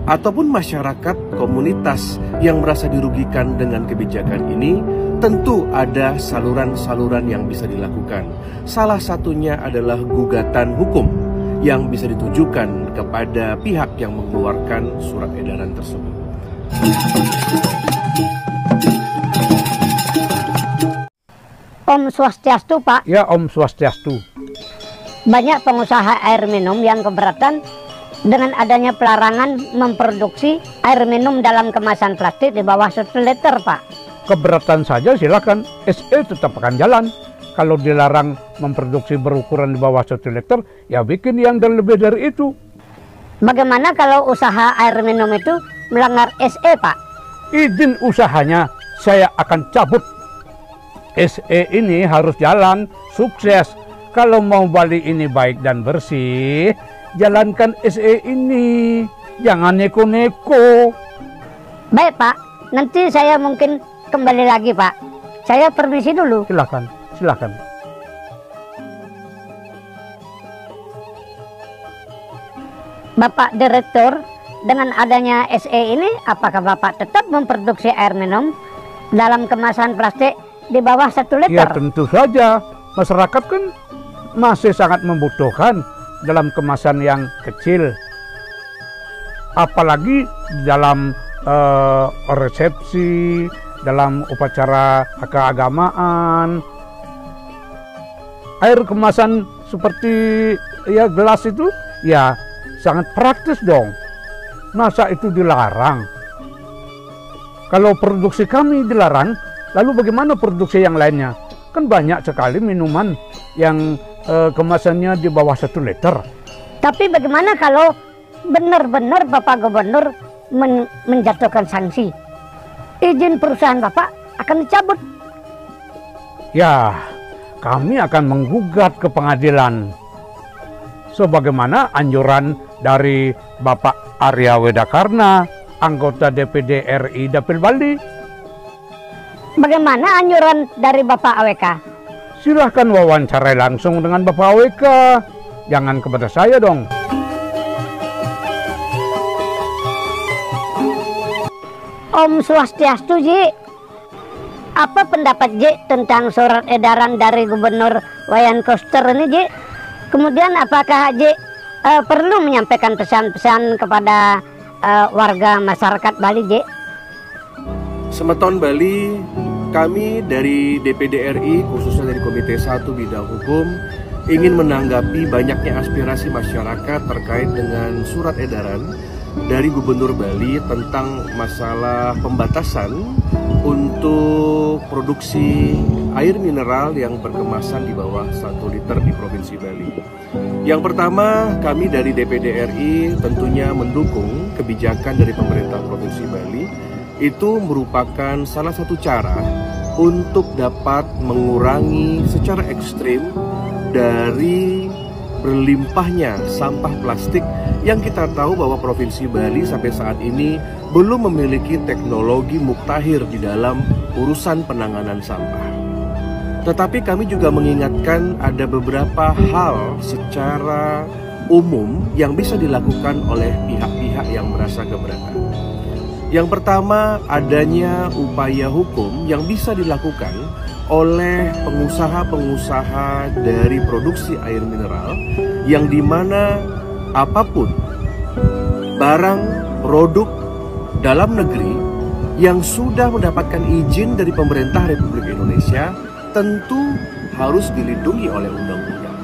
ataupun masyarakat komunitas yang merasa dirugikan dengan kebijakan ini, tentu ada saluran-saluran yang bisa dilakukan. Salah satunya adalah gugatan hukum yang bisa ditujukan kepada pihak yang mengeluarkan surat edaran tersebut. Om Swastiastu, Pak. Ya, Om Swastiastu. Banyak pengusaha air minum yang keberatan dengan adanya pelarangan memproduksi air minum dalam kemasan plastik di bawah 1 liter, Pak. Keberatan saja silakan, SE tetap akan jalan. Kalau dilarang memproduksi berukuran di bawah 1 liter, ya bikin yang lebih dari itu. Bagaimana kalau usaha air minum itu melanggar SE, Pak? Izin usahanya saya akan cabut. SE ini harus jalan, sukses. Kalau mau Bali ini baik dan bersih, jalankan SE ini. Jangan neko-neko. Baik, Pak. Nanti saya mungkin kembali lagi, Pak. Saya permisi dulu. Silakan, silakan. Bapak Direktur, dengan adanya SE ini, apakah Bapak tetap memproduksi air minum dalam kemasan plastik di bawah 1 liter? Ya tentu saja. Masyarakat kan masih sangat membutuhkan dalam kemasan yang kecil. Apalagi dalam resepsi, dalam upacara keagamaan. Air kemasan seperti ya gelas itu ya sangat praktis dong. Masa itu dilarang? Kalau produksi kami dilarang, lalu bagaimana produksi yang lainnya? Kan banyak sekali minuman yang kemasannya di bawah 1 liter. Tapi bagaimana kalau benar-benar Bapak Gubernur menjatuhkan sanksi? Izin perusahaan Bapak akan dicabut. Ya, kami akan menggugat ke pengadilan. Sebagaimana anjuran dari Bapak Arya Wedakarna, anggota DPD RI Dapil Bali. Bagaimana anjuran dari Bapak AWK? Silahkan wawancarai langsung dengan Bapak AWK. Jangan kepada saya dong. Om Swastiastu, Ji. Apa pendapat Ji tentang surat edaran dari Gubernur Wayan Koster ini, Ji? Kemudian apakah Ji perlu menyampaikan pesan-pesan kepada warga masyarakat Bali, Ji? Semeton Bali, kami dari DPD RI, khususnya dari Komite 1 Bidang Hukum, ingin menanggapi banyaknya aspirasi masyarakat terkait dengan surat edaran dari Gubernur Bali tentang masalah pembatasan untuk produksi air mineral yang berkemasan di bawah 1 liter di Provinsi Bali. Yang pertama, kami dari DPD RI tentunya mendukung kebijakan dari pemerintah Provinsi Bali. Itu merupakan salah satu cara untuk dapat mengurangi secara ekstrim dari berlimpahnya sampah plastik yang kita tahu bahwa Provinsi Bali sampai saat ini belum memiliki teknologi muktahir di dalam urusan penanganan sampah. Tetapi kami juga mengingatkan ada beberapa hal secara umum yang bisa dilakukan oleh pihak-pihak yang merasa keberatan. Yang pertama, adanya upaya hukum yang bisa dilakukan oleh pengusaha-pengusaha dari produksi air mineral yang dimana apapun barang produk dalam negeri yang sudah mendapatkan izin dari pemerintah Republik Indonesia tentu harus dilindungi oleh undang-undang.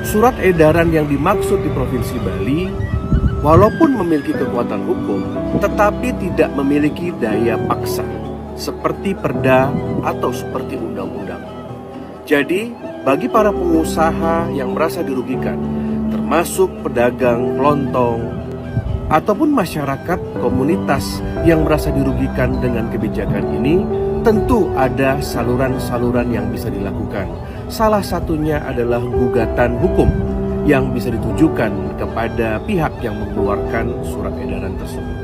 Surat edaran yang dimaksud di Provinsi Bali walaupun memiliki kekuatan hukum, tetapi tidak memiliki daya paksa, seperti perda atau seperti undang-undang. Jadi, bagi para pengusaha yang merasa dirugikan, termasuk pedagang lontong, ataupun masyarakat komunitas yang merasa dirugikan dengan kebijakan ini, tentu ada saluran-saluran yang bisa dilakukan. Salah satunya adalah gugatan hukum yang bisa ditujukan kepada pihak yang mengeluarkan surat edaran tersebut.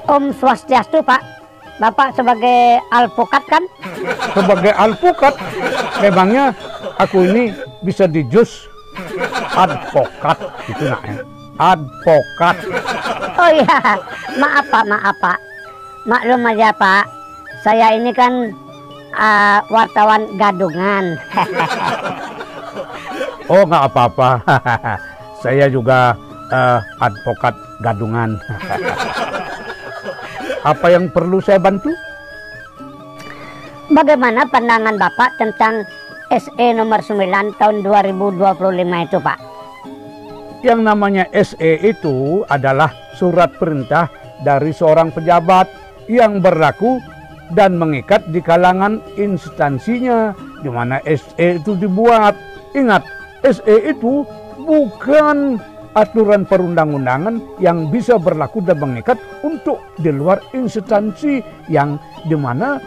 Om Swastiastu, Pak. Bapak sebagai alpukat kan? Sebagai alpukat, memangnya aku ini bisa dijus Advokat itu nak ya. Advokat. Oh iya, maaf Pak. Maklum aja Pak, saya ini kan wartawan gadungan. Oh nggak apa-apa. Saya juga advokat gadungan. Apa yang perlu saya bantu? Bagaimana pandangan Bapak tentang SE nomor 9 tahun 2025 itu Pak? Yang namanya SE itu adalah surat perintah dari seorang pejabat yang berlaku dan mengikat di kalangan instansinya, di mana SE itu dibuat. Ingat, SE itu bukan aturan perundang-undangan yang bisa berlaku dan mengikat untuk di luar instansi yang di mana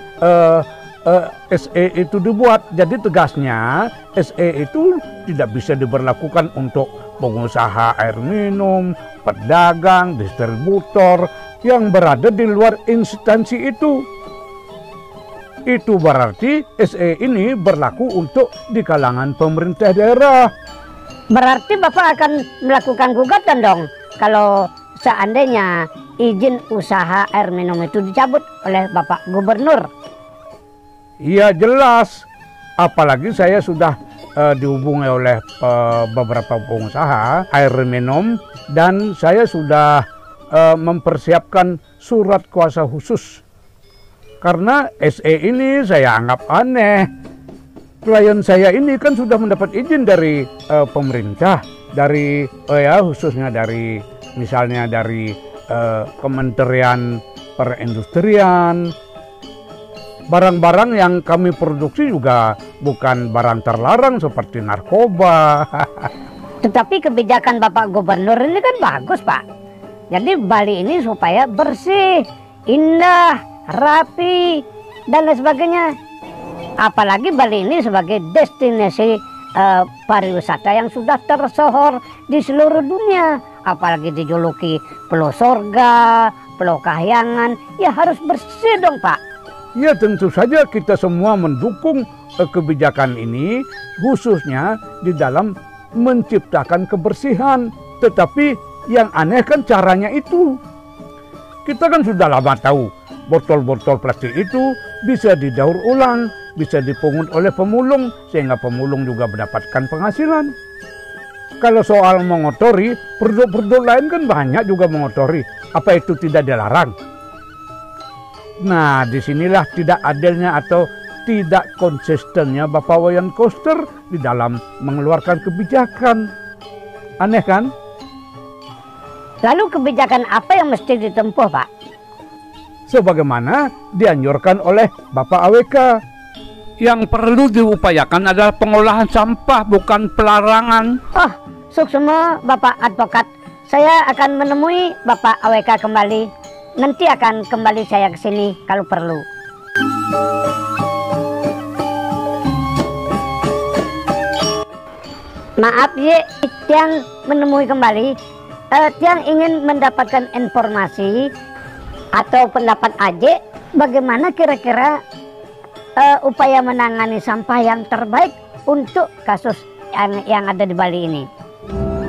SE itu dibuat. Jadi tegasnya SE itu tidak bisa diberlakukan untuk pengusaha air minum, pedagang, distributor yang berada di luar instansi itu. Itu berarti SE ini berlaku untuk di kalangan pemerintah daerah. Berarti Bapak akan melakukan gugatan dong kalau seandainya izin usaha air minum itu dicabut oleh Bapak Gubernur. Iya jelas, apalagi saya sudah dihubungi oleh beberapa pengusaha air minum dan saya sudah mempersiapkan surat kuasa khusus. Karena SE ini saya anggap aneh. Klien saya ini kan sudah mendapat izin dari pemerintah, dari khususnya dari misalnya dari Kementerian Perindustrian. Barang-barang yang kami produksi juga bukan barang terlarang seperti narkoba. Tetapi kebijakan Bapak Gubernur ini kan bagus Pak. Jadi Bali ini supaya bersih, indah, rapi, dan lain sebagainya. Apalagi Bali ini sebagai destinasi pariwisata yang sudah tersohor di seluruh dunia. Apalagi dijuluki Pulau Sorga, Pulau Kahyangan, ya harus bersih dong Pak. Ya tentu saja kita semua mendukung kebijakan ini, khususnya di dalam menciptakan kebersihan. Tetapi yang aneh kan caranya itu. Kita kan sudah lama tahu botol-botol plastik itu bisa didaur ulang, bisa dipungut oleh pemulung, sehingga pemulung juga mendapatkan penghasilan. Kalau soal mengotori, produk-produk lain kan banyak juga mengotori. Apa itu tidak dilarang? Nah, disinilah tidak adilnya atau tidak konsistennya Bapak Wayan Koster di dalam mengeluarkan kebijakan. Aneh kan? Lalu kebijakan apa yang mesti ditempuh Pak? Sebagaimana dianjurkan oleh Bapak AWK. Yang perlu diupayakan adalah pengolahan sampah, bukan pelarangan. Oh, suksema Bapak Advokat. Saya akan menemui Bapak AWK kembali. Nanti akan kembali saya ke sini kalau perlu. Maaf Ye, Tiang menemui kembali. Tiang ingin mendapatkan informasi atau pendapat Aje, bagaimana kira-kira upaya menangani sampah yang terbaik untuk kasus yang ada di Bali ini.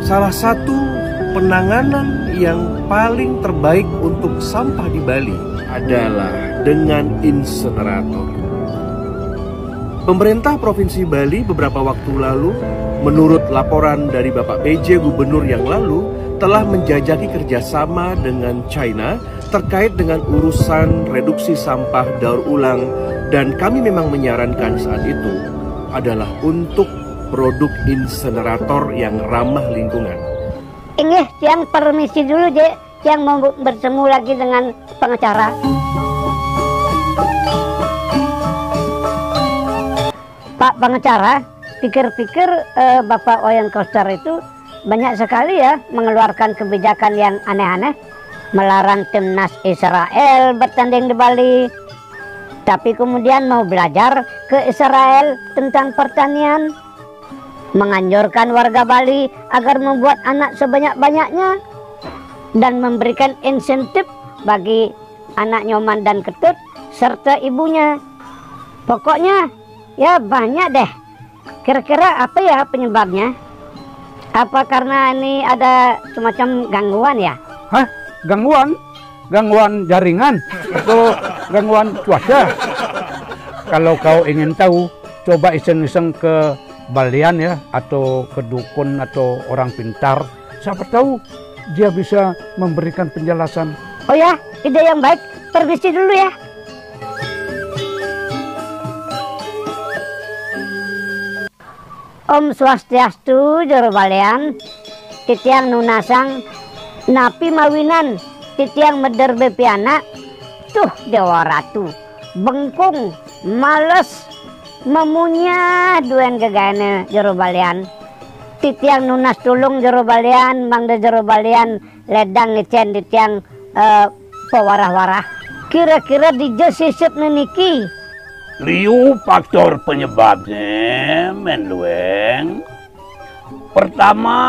Salah satu penanganan yang paling terbaik untuk sampah di Bali adalah dengan insenerator. Pemerintah Provinsi Bali beberapa waktu lalu, menurut laporan dari Bapak PJ Gubernur yang lalu, telah menjajaki kerjasama dengan China terkait dengan urusan reduksi sampah daur ulang, dan kami memang menyarankan saat itu adalah untuk produk insenerator yang ramah lingkungan. Ini yang permisi dulu Je, yang mau bertemu lagi dengan pengacara. Pak pengacara, pikir-pikir Bapak Wayan Koster itu banyak sekali ya mengeluarkan kebijakan yang aneh-aneh, melarang timnas Israel bertanding di Bali, tapi kemudian mau belajar ke Israel tentang pertanian, menganjurkan warga Bali agar membuat anak sebanyak-banyaknya, dan memberikan insentif bagi anak Nyoman dan Ketut serta ibunya. Pokoknya ya banyak deh. Kira-kira apa ya penyebabnya? Apa karena ini ada semacam gangguan ya? Hah? Gangguan? Gangguan jaringan? Atau gangguan cuaca? Kalau kau ingin tahu, coba iseng-iseng ke balian ya, atau ke dukun atau orang pintar. Siapa tahu dia bisa memberikan penjelasan. Oh ya, ide yang baik. Permisi dulu ya. Om Swastiastu Juru Balian, titiang nunasang napi mawinan, titiang meder bepiana, tuh Dewa Ratu, bengkung, males, memunya duen gegane Juru Balian. Titiang nunas tulung Juru Balian, mangda Juru Balian, ledang ngecen titiang pewarah-warah. Kira-kira dijesisip neniki. Liu faktor penyebabnya menlueng. Pertama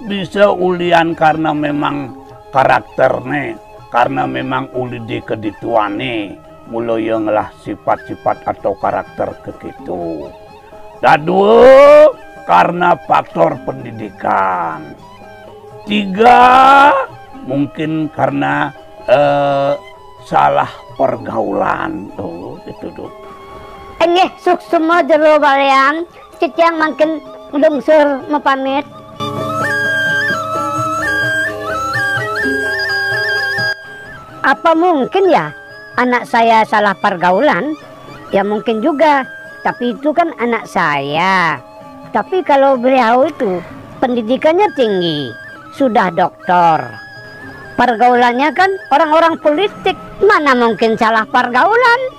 bisa ulian karena memang karakternya, karena memang uli di kedituane, mulai yang lah sifat-sifat atau karakter kekitu. Kedua karena faktor pendidikan. Tiga mungkin karena salah pergaulan tuh itu tuh. Enggih suksema Juru Balian, titiang makin lungsur mepamit. Apa mungkin ya anak saya salah pergaulan? Ya mungkin juga, tapi itu kan anak saya. Tapi kalau beliau itu pendidikannya tinggi, sudah doktor. Pergaulannya kan orang-orang politik, mana mungkin salah pergaulan?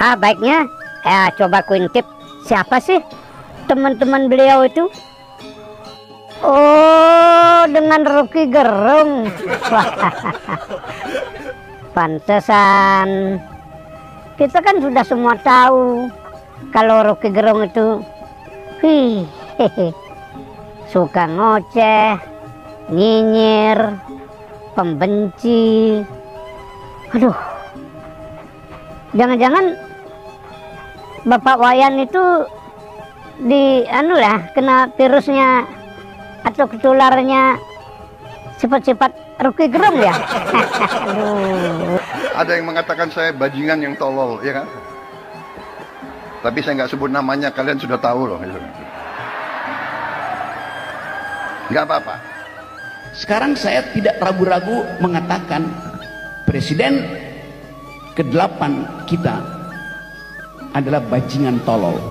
Baiknya, coba kuintip siapa sih teman-teman beliau itu? Oh, dengan Rocky Gerung. Pantesan. Kita kan sudah semua tahu kalau Rocky Gerung itu suka ngoceh, nyinyir, pembenci. Aduh, jangan-jangan Bapak Wayan itu kena virusnya atau ketularnya sifat-sifat Rocky Gerung ya. Aduh. Ada yang mengatakan saya bajingan yang tolol, ya kan? Tapi saya nggak sebut namanya, kalian sudah tahu loh. Nggak apa-apa. Sekarang saya tidak ragu-ragu mengatakan presiden ke-8 kita adalah bajingan tolol.